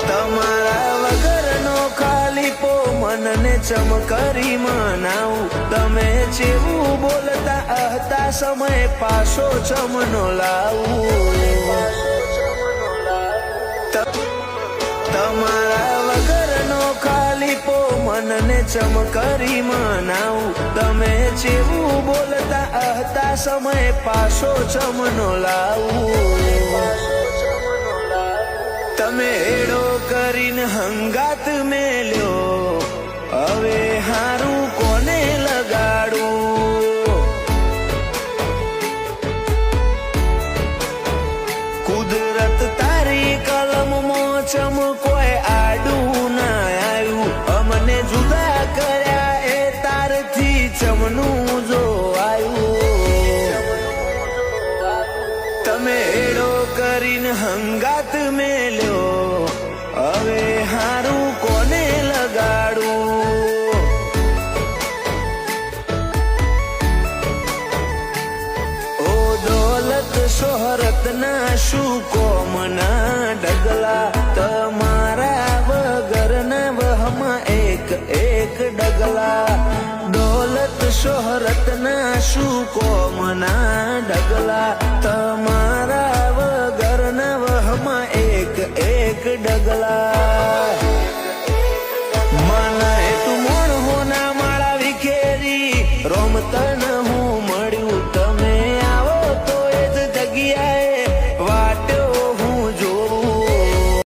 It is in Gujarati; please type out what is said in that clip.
તમારા વગરનો ખાલીપો મનને ચમકરી મનાવું. તમે જેવું બોલતા હતા સમય પાછો ચમનો લાવું. તમારા વગરનો ખાલીપો મનને ચમકરી મનાવું. તમે જેવું બોલતા હતા સમય પાછો ચમનો લાવું. તમે એડો કરીને હંગાત મેલ્યો, હવે હારું કોને લગાડું? કુદરત તારી કલમમાં ચમકોય આડું ના આવ્યું. અમને જુદા કર્યા એ તારથી ચમનું જો આવ્યું. તમે એડો કરીને હંગાત મેલ્યો, હવે હારું કોને લગાડું? ઓ દોલત શોહરત ના શું કોમના ડગલા, તમારા વગરના વહમાં એક એક ડગલા. દોલત શોહરત ના શું કોમના ડગલા, તમારા વગરના વહમાં એક એક ડગલા. મને તું મોણ હોના માળા વિખેરી રોમતન